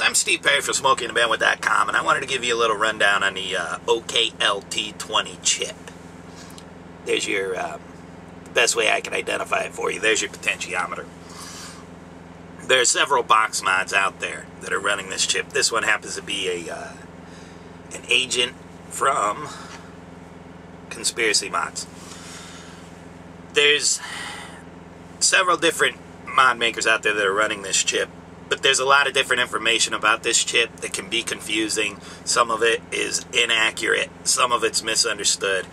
I'm Steve Perry from SmokingTheBandwidth.com, and I wanted to give you a little rundown on the OKL T20 chip. There's your, best way I can identify it for you, there's your potentiometer. There are several box mods out there that are running this chip. This one happens to be an agent from Conspiracy Mods. There's several different mod makers out there that are running this chip. But there's a lot of different information about this chip that can be confusing. Some of it is inaccurate. Some of it's misunderstood.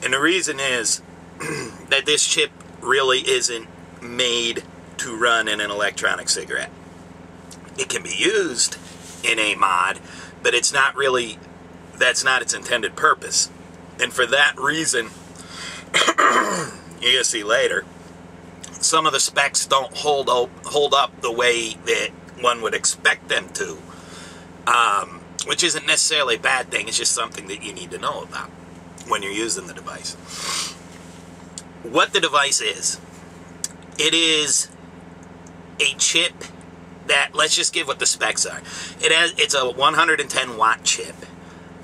And the reason is that this chip really isn't made to run in an electronic cigarette. It can be used in a mod, but it's not really, that's not its intended purpose. And for that reason, you're going to see later, some of the specs don't hold up the way that one would expect them to, which isn't necessarily a bad thing. It's just something that you need to know about when you're using the device. What the device is, it is a chip that, let's just give what the specs are. It's a 110 watt chip,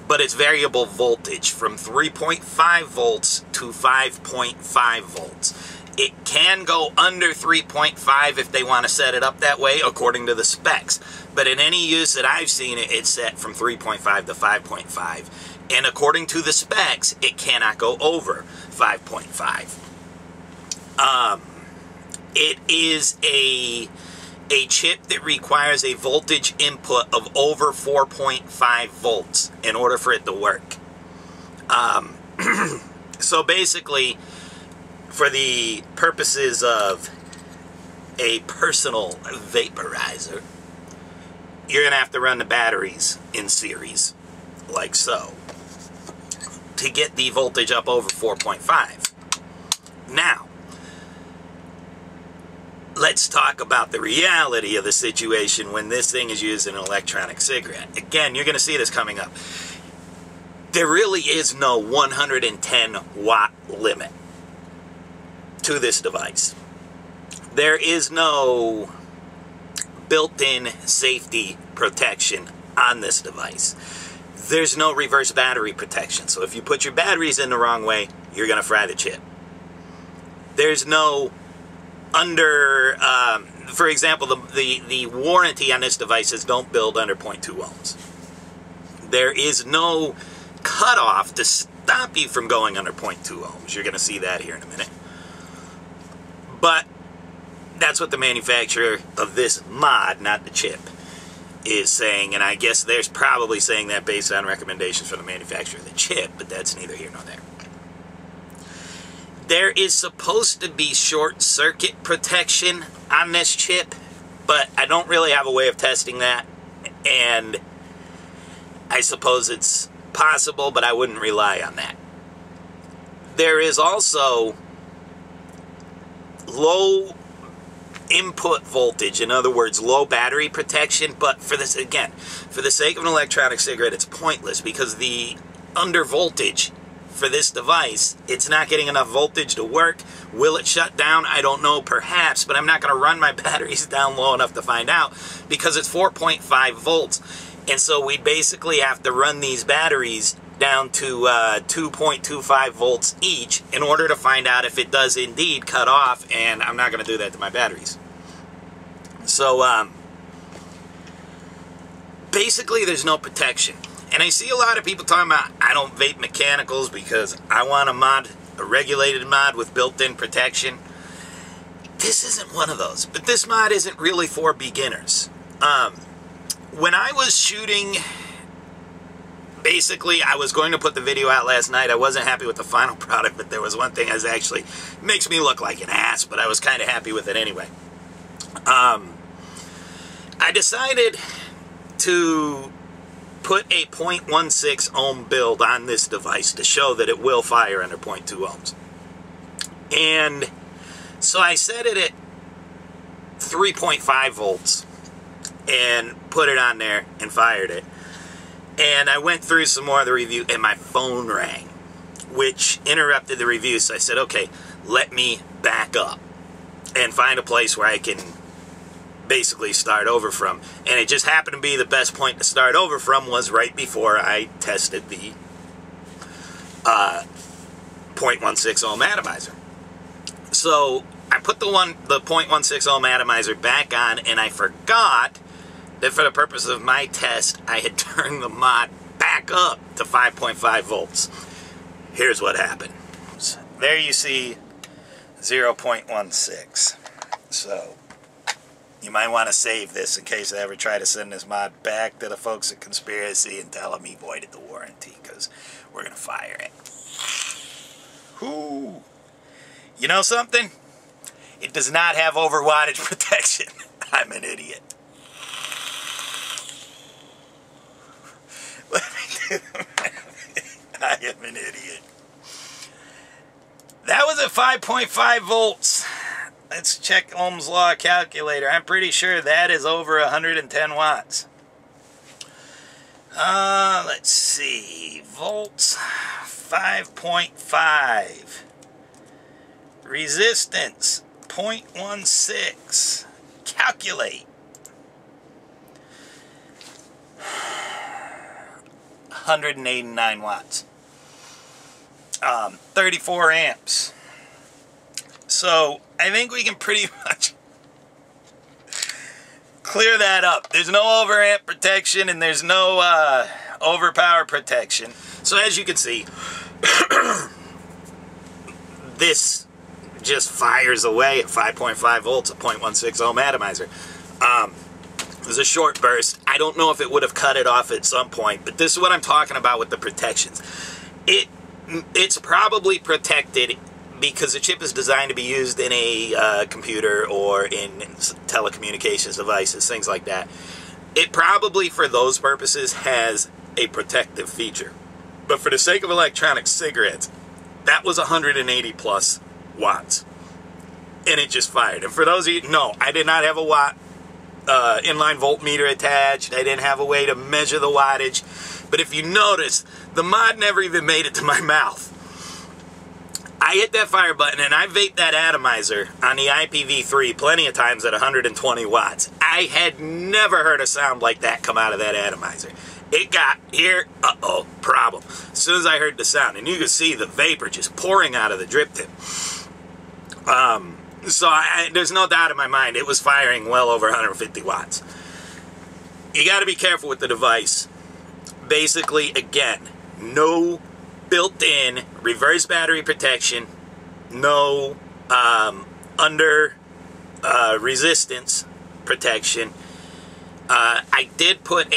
but it's variable voltage from 3.5 volts to 5.5 volts. It can go under 3.5 if they want to set it up that way, according to the specs. But in any use that I've seen it, it's set from 3.5 to 5.5. And according to the specs, it cannot go over 5.5. It is a chip that requires a voltage input of over 4.5 volts in order for it to work. So basically, for the purposes of a personal vaporizer, you're going to have to run the batteries in series, like so, to get the voltage up over 4.5. Now, let's talk about the reality of the situation when this thing is used in an electronic cigarette. Again, you're going to see this coming up. There really is no 110 watt limit to this device. There is no built-in safety protection on this device. There's no reverse battery protection. So if you put your batteries in the wrong way, you're going to fry the chip. There's no for example, the warranty on this device is don't build under 0.2 ohms. There is no cutoff to stop you from going under 0.2 ohms. You're going to see that here in a minute. But that's what the manufacturer of this mod, not the chip, is saying. And I guess they're probably saying that based on recommendations from the manufacturer of the chip, but that's neither here nor there. There is supposed to be short circuit protection on this chip, but I don't really have a way of testing that. And I suppose it's possible, but I wouldn't rely on that. There is also low input voltage, in other words, low battery protection, but for this, again, for the sake of an electronic cigarette, it's pointless because the under voltage for this device, it's not getting enough voltage to work. Will it shut down? I don't know, perhaps, but I'm not going to run my batteries down low enough to find out because it's 4.5 volts. And so we basically have to run these batteries down to 2.25 volts each in order to find out if it does indeed cut off, and I'm not going to do that to my batteries. So basically there's no protection. And I see a lot of people talking about, I don't vape mechanicals because I want a regulated mod with built-in protection. This isn't one of those, but this mod isn't really for beginners. When I was shooting, basically, I was going to put the video out last night. I wasn't happy with the final product, but there was one thing that actually makes me look like an ass, but I was kind of happy with it anyway. I decided to put a 0.16 ohm build on this device to show that it will fire under 0.2 ohms. And so I set it at 3.5 volts and put it on there and fired it. And I went through some more of the review and my phone rang, which interrupted the review. So I said, okay, let me back up and find a place where I can basically start over from. And it just happened to be the best point to start over from was right before I tested the 0.16 ohm atomizer. So I put the 0.16 ohm atomizer back on, and I forgot that for the purpose of my test, I had turned the mod back up to 5.5 volts. Here's what happened. There you see 0.16. So you might want to save this in case I ever try to send this mod back to the folks at Conspiracy and tell them he voided the warranty, because we're going to fire it. Whoo! You know something? It does not have overwattage protection. I'm an idiot. Let me do I am an idiot. That was at 5.5 volts. Let's check Ohm's law calculator. I'm pretty sure that is over 110 watts. Let's see. Volts, 5.5. Resistance, 0.16. Calculate. 189 watts. 34 amps. So I think we can pretty much clear that up. There's no overamp protection and there's no overpower protection. So as you can see, this just fires away at 5.5 volts, a 0.16 ohm atomizer. It was a short burst. I don't know if it would have cut it off at some point, but this is what I'm talking about with the protections. It's probably protected because the chip is designed to be used in a computer or in telecommunications devices, things like that. It probably, for those purposes, has a protective feature. But for the sake of electronic cigarettes, that was 180 plus watts. And it just fired. And for those of you, no, I did not have a watt inline voltmeter attached. I didn't have a way to measure the wattage. But if you notice, the mod never even made it to my mouth. I hit that fire button and I vaped that atomizer on the IPv3 plenty of times at 120 watts. I had never heard a sound like that come out of that atomizer. It got here, uh-oh, problem. As soon as I heard the sound, and you could see the vapor just pouring out of the drip tip. So there's no doubt in my mind it was firing well over 150 watts. You got to be careful with the device. Basically, again, no built-in reverse battery protection, no under resistance protection. I did put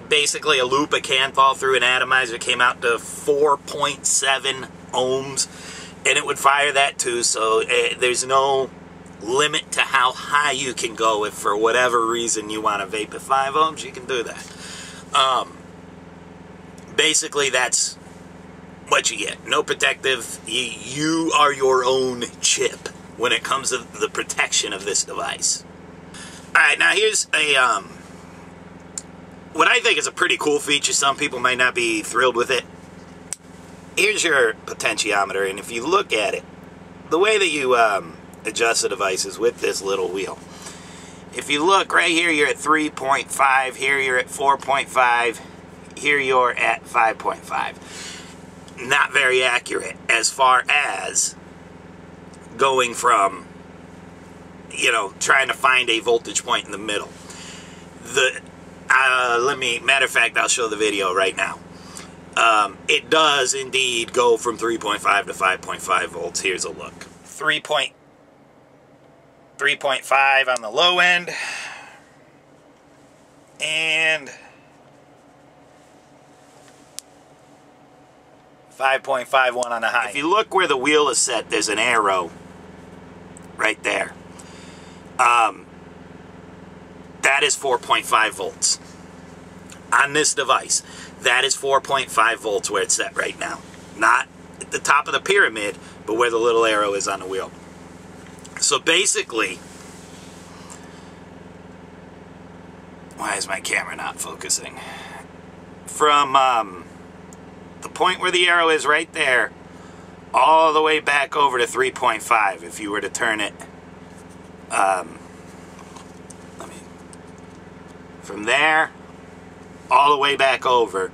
basically a loop of Canthal through an atomizer. It came out to 4.7 ohms, and it would fire that too, so there's no limit to how high you can go. If for whatever reason you want to vape at 5 ohms, you can do that. Basically, that's what you get. No protective. You are your own chip when it comes to the protection of this device. Alright, now here's a what I think is a pretty cool feature. Some people might not be thrilled with it. Here's your potentiometer, and if you look at it, the way that you adjust the device is with this little wheel. If you look right here, you're at 3.5, here you're at 4.5, here you're at 5.5. Not very accurate as far as going from, you know, trying to find a voltage point in the middle. Matter of fact, I'll show the video right now. It does indeed go from 3.5 to 5.5 volts. Here's a look. 3.5 on the low end, and 5.51 on the high. If you look where the wheel is set, there's an arrow right there. That is 4.5 volts. On this device, that is 4.5 volts where it's set right now. Not at the top of the pyramid, but where the little arrow is on the wheel. So basically, why is my camera not focusing? From the point where the arrow is right there, all the way back over to 3.5, if you were to turn it From there all the way back over,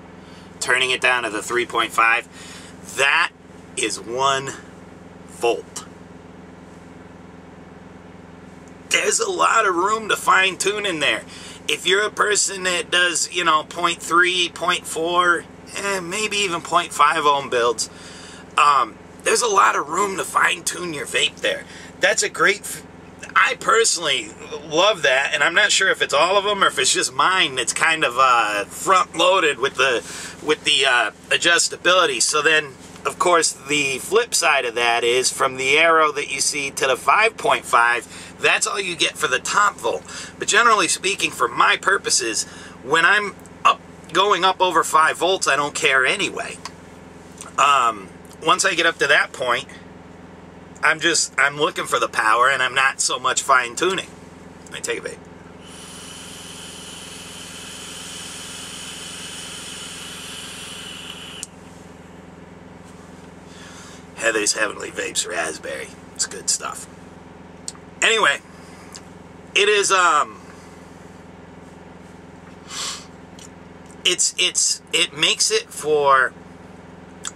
turning it down to the 3.5, that is 1 volt. There's a lot of room to fine tune in there. If you're a person that does, 0.3, 0.4, maybe even 0.5 ohm builds, there's a lot of room to fine tune your vape there. That's a great, I personally love that, and I'm not sure if it's all of them or if it's just mine that's kind of front loaded with the adjustability. So then, of course, the flip side of that is from the arrow that you see to the 5.5, that's all you get for the top volt. But generally speaking, for my purposes, when I'm going up over 5 volts, I don't care anyway. Once I get up to that point, I'm looking for the power, and I'm not so much fine tuning. Let me take a vape. Heather's Heavenly Vapes Raspberry. It's good stuff. Anyway, it is it makes it for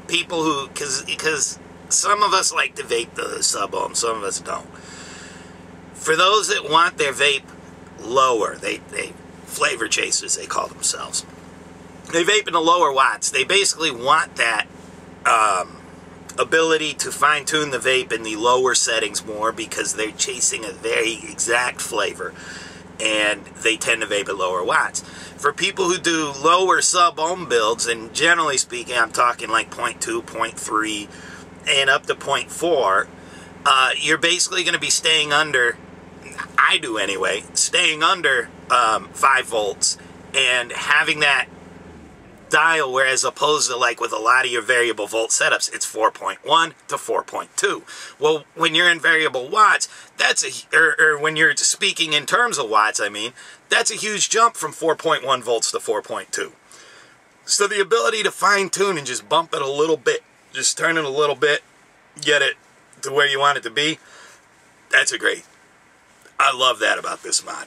people who, because some of us like to vape the sub-ohm, some of us don't. For those that want their vape lower, they flavor chasers, they call themselves. They vape in the lower watts. They basically want that ability to fine-tune the vape in the lower settings more because they're chasing a very exact flavor, and they tend to vape at lower watts. For people who do lower sub-ohm builds, and generally speaking, I'm talking like 0.2, 0.3, and up to 0.4, you're basically going to be staying under, I do anyway, staying under 5 volts and having that dial, whereas opposed to like with a lot of your variable volt setups, it's 4.1 to 4.2. Well, when you're in variable watts, that's or when you're speaking in terms of watts, I mean, that's a huge jump from 4.1 volts to 4.2. So the ability to fine tune and just bump it a little bit, just turn it a little bit, get it to where you want it to be, that's a great. I love that about this mod.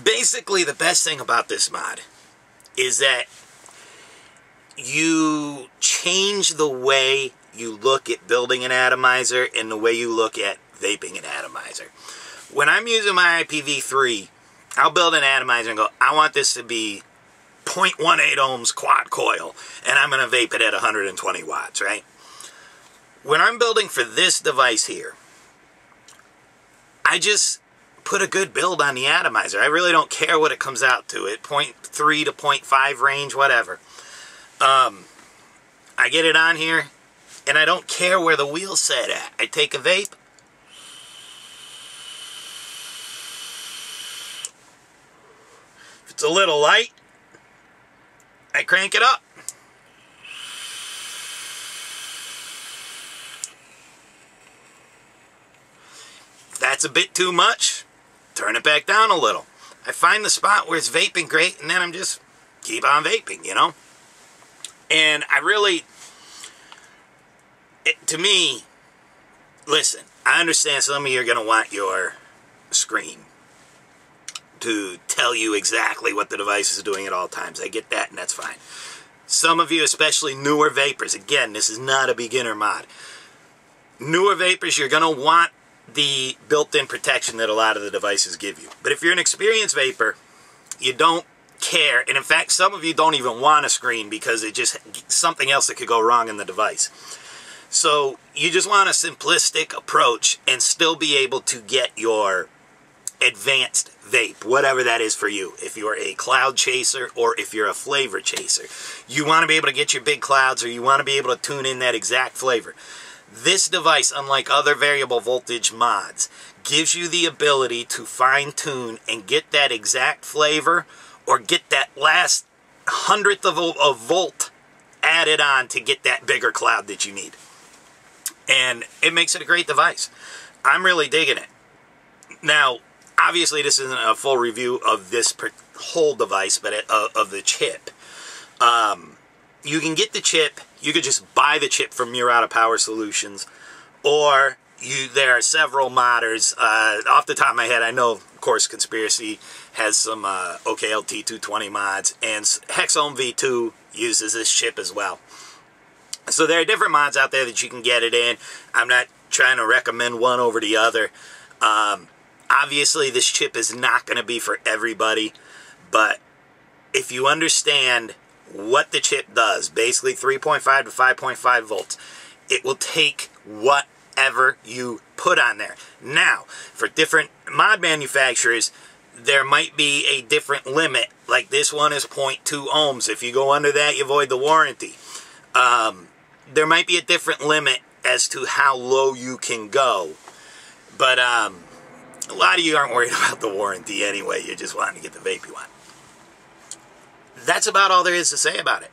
Basically, the best thing about this mod is that you change the way you look at building an atomizer and the way you look at vaping an atomizer. When I'm using my IPv3, I'll build an atomizer and go, I want this to be 0.18 ohms quad coil, and I'm going to vape it at 120 watts, right? When I'm building for this device here, I just put a good build on the atomizer. I really don't care what it comes out to, at 0.3 to 0.5 range, whatever. I get it on here, and I don't care where the wheel's set at. I take a vape. If it's a little light, I crank it up. If that's a bit too much, turn it back down a little. I find the spot where it's vaping great, and then I'm just keep on vaping, you know? And I really, to me, listen, I understand some of you are going to want your screen to tell you exactly what the device is doing at all times. I get that, and that's fine. Some of you, especially newer vapors, again, this is not a beginner mod. Newer vapors, you're going to want the built-in protection that a lot of the devices give you. But if you're an experienced vapor, you don't care, and in fact some of you don't even want a screen because it just something else that could go wrong in the device. So you just want a simplistic approach and still be able to get your advanced vape, whatever that is for you. If you're a cloud chaser or if you're a flavor chaser, you want to be able to get your big clouds, or you want to be able to tune in that exact flavor. This device, unlike other variable voltage mods, gives you the ability to fine tune and get that exact flavor, or get that last hundredth of a volt added on to get that bigger cloud that you need. And it makes it a great device. I'm really digging it. Now, obviously this isn't a full review of this whole device, but of the chip. You can get the chip, you could just buy the chip from Murata Power Solutions, or there are several modders. Off the top of my head, I know, of course, Conspiracy has some OKL T20 mods, and Hexome V2 uses this chip as well. So there are different mods out there that you can get it in. I'm not trying to recommend one over the other. Obviously, this chip is not going to be for everybody, but if you understand what the chip does, basically 3.5 to 5.5 volts, it will take whatever you put on there. Now, for different mod manufacturers, there might be a different limit. Like this one is 0.2 ohms. If you go under that, you void the warranty. There might be a different limit as to how low you can go. But a lot of you aren't worried about the warranty anyway. You're just wanting to get the vape you want. That's about all there is to say about it.